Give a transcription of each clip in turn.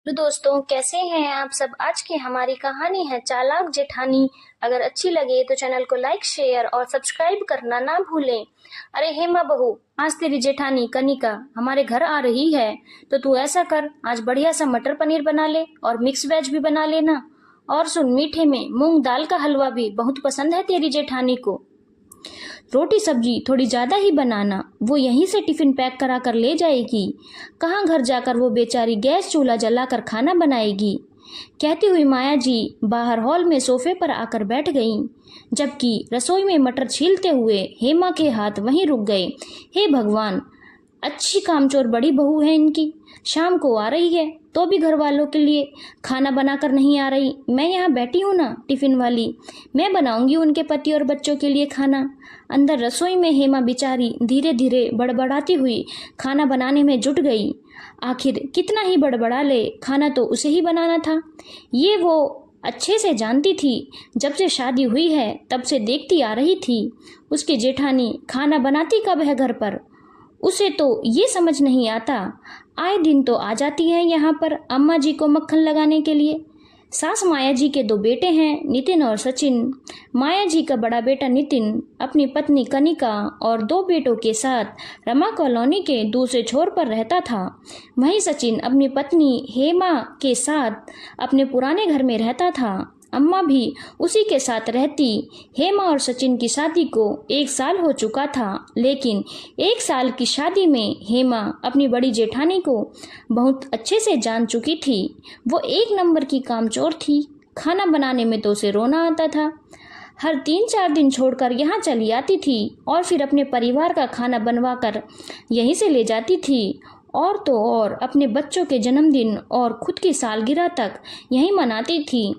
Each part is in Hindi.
तो दोस्तों, कैसे हैं आप सब। आज की हमारी कहानी है चालाक जेठानी। अगर अच्छी लगे तो चैनल को लाइक, शेयर और सब्सक्राइब करना ना भूलें। अरे हेमा बहू, आज तेरी जेठानी कनिका हमारे घर आ रही है, तो तू ऐसा कर, आज बढ़िया सा मटर पनीर बना ले और मिक्स वेज भी बना लेना। और सुन, मीठे में मूंग दाल का हलवा भी बहुत पसंद है तेरी जेठानी को। रोटी सब्जी थोड़ी ज्यादा ही बनाना, वो यहीं से टिफिन पैक करा कर ले जाएगी। कहाँ घर जाकर वो बेचारी गैस चूल्हा जलाकर खाना बनाएगी। कहती हुई माया जी बाहर हॉल में सोफे पर आकर बैठ गईं, जबकि रसोई में मटर छीलते हुए हेमा के हाथ वहीं रुक गए। हे भगवान, अच्छी कामचोर बड़ी बहू है इनकी। शाम को आ रही है तो भी घर वालों के लिए खाना बनाकर नहीं आ रही। मैं यहाँ बैठी हूँ ना टिफिन वाली, मैं बनाऊंगी उनके पति और बच्चों के लिए खाना। अंदर रसोई में हेमा बेचारी धीरे धीरे बड़बड़ाती हुई खाना बनाने में जुट गई। आखिर कितना ही बड़बड़ा ले, खाना तो उसे ही बनाना था। ये वो अच्छे से जानती थी। जब से शादी हुई है तब से देखती आ रही थी उसकी जेठानी खाना बनाती कब है घर पर। उसे तो ये समझ नहीं आता, आए दिन तो आ जाती है यहाँ पर अम्मा जी को मक्खन लगाने के लिए। सास माया जी के दो बेटे हैं, नितिन और सचिन। माया जी का बड़ा बेटा नितिन अपनी पत्नी कनिका और दो बेटों के साथ रमा कॉलोनी के दूसरे छोर पर रहता था। वहीं सचिन अपनी पत्नी हेमा के साथ अपने पुराने घर में रहता था। अम्मा भी उसी के साथ रहती। हेमा और सचिन की शादी को 1 साल हो चुका था, लेकिन 1 साल की शादी में हेमा अपनी बड़ी जेठानी को बहुत अच्छे से जान चुकी थी। वो एक नंबर की कामचोर थी। खाना बनाने में तो उसे रोना आता था। हर 3-4 दिन छोड़कर यहाँ चली आती थी और फिर अपने परिवार का खाना बनवा कर यहीं से ले जाती थी। और तो और अपने बच्चों के जन्मदिन और खुद की सालगिरह तक यहीं मनाती थी।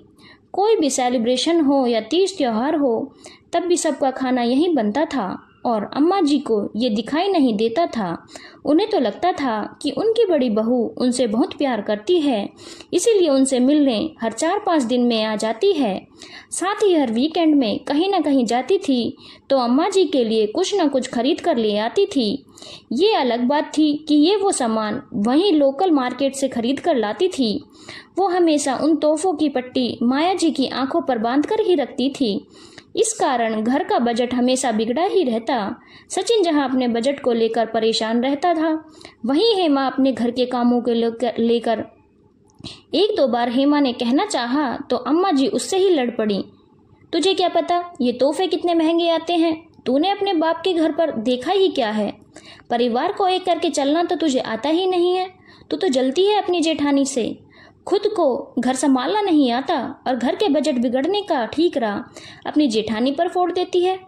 कोई भी सेलिब्रेशन हो या तीज त्योहार हो, तब भी सबका खाना यहीं बनता था और अम्मा जी को ये दिखाई नहीं देता था। उन्हें तो लगता था कि उनकी बड़ी बहू उनसे बहुत प्यार करती है, इसीलिए उनसे मिलने हर 4-5 दिन में आ जाती है। साथ ही हर वीकेंड में कहीं ना कहीं जाती थी तो अम्मा जी के लिए कुछ न कुछ खरीद कर ले आती थी। ये अलग बात थी कि ये वो सामान वहीं लोकल मार्केट से खरीद कर लाती थी। वो हमेशा उन तोहफों की पट्टी माया जी की आंखों पर बांध कर ही रखती थी। इस कारण घर का बजट हमेशा बिगड़ा ही रहता। सचिन जहां अपने बजट को लेकर परेशान रहता था, वहीं हेमा अपने घर के कामों को लेकर 1-2 बार हेमा ने कहना चाहा तो अम्मा जी उससे ही लड़ पड़ी। तुझे क्या पता ये तोहफे कितने महंगे आते हैं, तूने अपने बाप के घर पर देखा ही क्या है। परिवार को एक करके चलना तो तुझे आता ही नहीं है। तू तो जलती है अपनी जेठानी से। खुद को घर संभालना नहीं आता और घर के बजट बिगड़ने का ठीकरा अपनी जेठानी पर फोड़ देती है।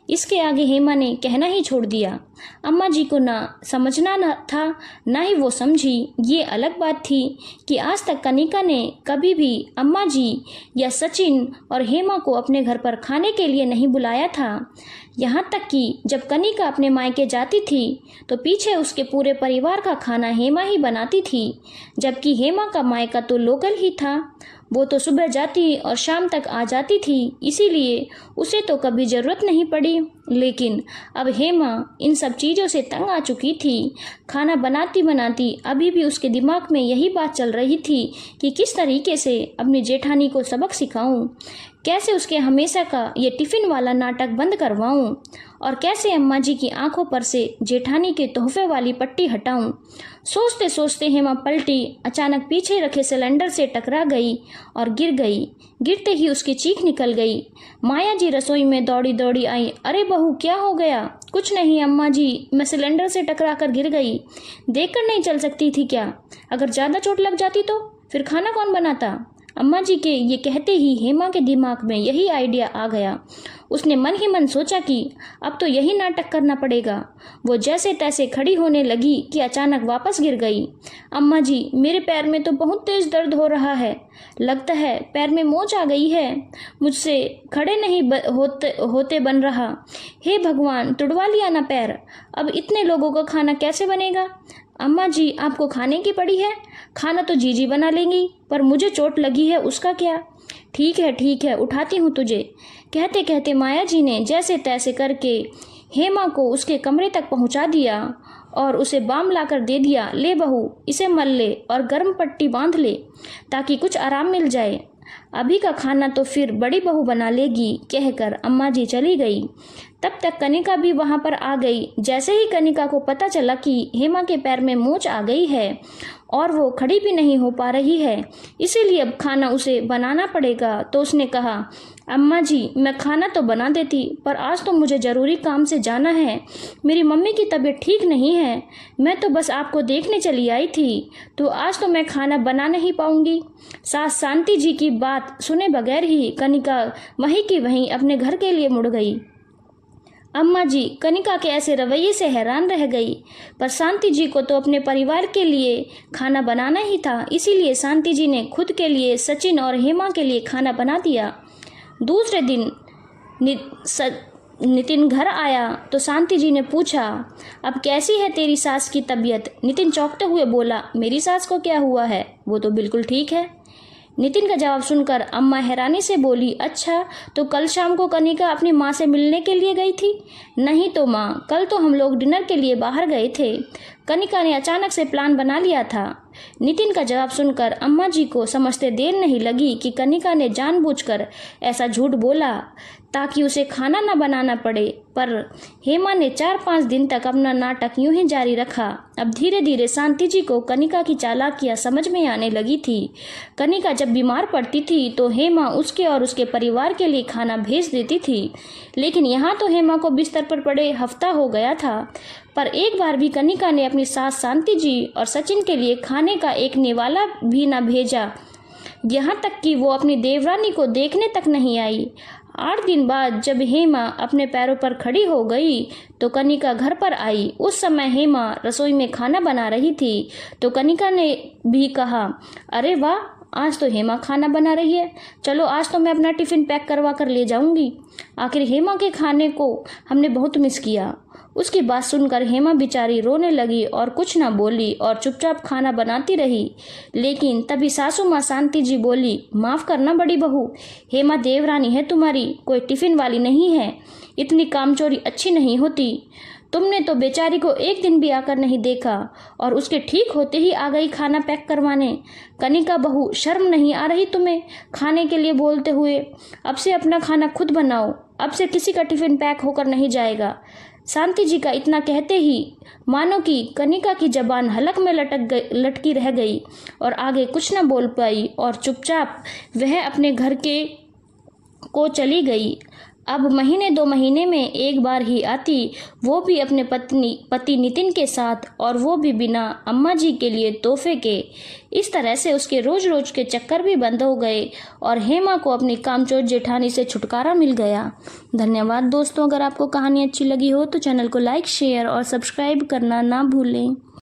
इसके आगे हेमा ने कहना ही छोड़ दिया। अम्मा जी को ना समझना न था, ना ही वो समझी। ये अलग बात थी कि आज तक कनिका ने कभी भी अम्मा जी या सचिन और हेमा को अपने घर पर खाने के लिए नहीं बुलाया था। यहाँ तक कि जब कनिका अपने मायके जाती थी तो पीछे उसके पूरे परिवार का खाना हेमा ही बनाती थी, जबकि हेमा का मायका तो लोकल ही था। वो तो सुबह जाती और शाम तक आ जाती थी, इसीलिए उसे तो कभी ज़रूरत नहीं पड़ी। लेकिन अब हेमा इन सब चीज़ों से तंग आ चुकी थी। खाना बनाती बनाती अभी भी उसके दिमाग में यही बात चल रही थी कि किस तरीके से अपनी जेठानी को सबक सिखाऊं, कैसे उसके हमेशा का ये टिफ़िन वाला नाटक बंद करवाऊं और कैसे अम्मा जी की आंखों पर से जेठानी के तोहफे वाली पट्टी हटाऊं। सोचते सोचते हेमा पलटी, अचानक पीछे रखे सिलेंडर से टकरा गई और गिर गई। गिरते ही उसकी चीख निकल गई। माया जी रसोई में दौड़ी दौड़ी आई। अरे बहू, क्या हो गया। कुछ नहीं अम्मा जी, मैं सिलेंडर से टकरा कर गिर गई। देखकर नहीं चल सकती थी क्या? अगर ज़्यादा चोट लग जाती तो फिर खाना कौन बनाता? अम्मा जी के ये कहते ही हेमा के दिमाग में यही आइडिया आ गया। उसने मन ही मन सोचा कि अब तो यही नाटक करना पड़ेगा। वो जैसे तैसे खड़ी होने लगी कि अचानक वापस गिर गई। अम्मा जी, मेरे पैर में तो बहुत तेज दर्द हो रहा है। लगता है पैर में मोच आ गई है। मुझसे खड़े नहीं होते बन रहा। हे भगवान, तुड़वा लिया ना पैर। अब इतने लोगों का खाना कैसे बनेगा? अम्मा जी, आपको खाने की पड़ी है। खाना तो जीजी बना लेंगी, पर मुझे चोट लगी है, उसका क्या? ठीक है, उठाती हूँ तुझे। कहते कहते माया जी ने जैसे तैसे करके हेमा को उसके कमरे तक पहुँचा दिया और उसे बाम लाकर दे दिया। ले बहू, इसे मल ले और गर्म पट्टी बांध ले ताकि कुछ आराम मिल जाए। अभी का खाना तो फिर बड़ी बहू बना लेगी, कहकर अम्मा जी चली गई। तब तक कनिका भी वहां पर आ गई। जैसे ही कनिका को पता चला कि हेमा के पैर में मोच आ गई है और वो खड़ी भी नहीं हो पा रही है, इसीलिए अब खाना उसे बनाना पड़ेगा, तो उसने कहा, अम्मा जी मैं खाना तो बना देती, पर आज तो मुझे ज़रूरी काम से जाना है। मेरी मम्मी की तबीयत ठीक नहीं है। मैं तो बस आपको देखने चली आई थी, तो आज तो मैं खाना बना नहीं पाऊंगी। सास शांति जी की बात सुने बगैर ही कनिका वहीं की वहीं अपने घर के लिए मुड़ गई। अम्मा जी कनिका के ऐसे रवैये से हैरान रह गई, पर शांति जी को तो अपने परिवार के लिए खाना बनाना ही था, इसीलिए शांति जी ने खुद के लिए, सचिन और हेमा के लिए खाना बना दिया। दूसरे दिन नितिन घर आया तो शांति जी ने पूछा, अब कैसी है तेरी सास की तबीयत? नितिन चौंकते हुए बोला, मेरी सास को क्या हुआ है? वो तो बिल्कुल ठीक है। नितिन का जवाब सुनकर अम्मा हैरानी से बोली, अच्छा तो कल शाम को कनिका अपनी माँ से मिलने के लिए गई थी? नहीं तो माँ, कल तो हम लोग डिनर के लिए बाहर गए थे। कनिका ने अचानक से प्लान बना लिया था। नितिन का जवाब सुनकर अम्मा जी को समझते देर नहीं लगी कि कनिका ने जानबूझकर ऐसा झूठ बोला ताकि उसे खाना न बनाना पड़े, पर हेमा ने 4-5 दिन तक अपना नाटक यूं ही जारी रखा। अब धीरे धीरे शांति जी को कनिका की चालाकियां समझ में आने लगी थी। कनिका जब बीमार पड़ती थी तो हेमा उसके और उसके परिवार के लिए खाना भेज देती थी, लेकिन यहाँ तो हेमा को बिस्तर पर पड़े हफ्ता हो गया था, पर एक बार भी कनिका ने अपनी सास शांति जी और सचिन के लिए खाने का एक निवाला भी न भेजा। यहाँ तक कि वो अपनी देवरानी को देखने तक नहीं आई। 8 दिन बाद जब हेमा अपने पैरों पर खड़ी हो गई तो कनिका घर पर आई। उस समय हेमा रसोई में खाना बना रही थी, तो कनिका ने भी कहा, अरे वाह, आज तो हेमा खाना बना रही है, चलो आज तो मैं अपना टिफिन पैक करवा कर ले जाऊंगी। आखिर हेमा के खाने को हमने बहुत मिस किया। उसकी बात सुनकर हेमा बेचारी रोने लगी और कुछ न बोली और चुपचाप खाना बनाती रही। लेकिन तभी सासू माँ शांति जी बोली, माफ़ करना बड़ी बहू, हेमा देवरानी है तुम्हारी, कोई टिफिन वाली नहीं है। इतनी कामचोरी अच्छी नहीं होती। तुमने तो बेचारी को एक दिन भी आकर नहीं देखा और उसके ठीक होते ही आ गई खाना पैक करवाने। कनिका बहू, शर्म नहीं आ रही तुम्हें खाने के लिए बोलते हुए? अब से अपना खाना खुद बनाओ, अब से किसी का टिफिन पैक होकर नहीं जाएगा। शांति जी का इतना कहते ही मानो कि कनिका की जबान हलक में लटकी रह गई और आगे कुछ न बोल पाई और चुपचाप वह अपने घर को चली गई। अब महीने 2 महीने में एक बार ही आती, वो भी अपने पति नितिन के साथ, और वो भी बिना अम्मा जी के लिए तोहफे के। इस तरह से उसके रोज रोज के चक्कर भी बंद हो गए और हेमा को अपनी कामचोर जेठानी से छुटकारा मिल गया। धन्यवाद दोस्तों। अगर आपको कहानी अच्छी लगी हो तो चैनल को लाइक, शेयर और सब्सक्राइब करना ना भूलें।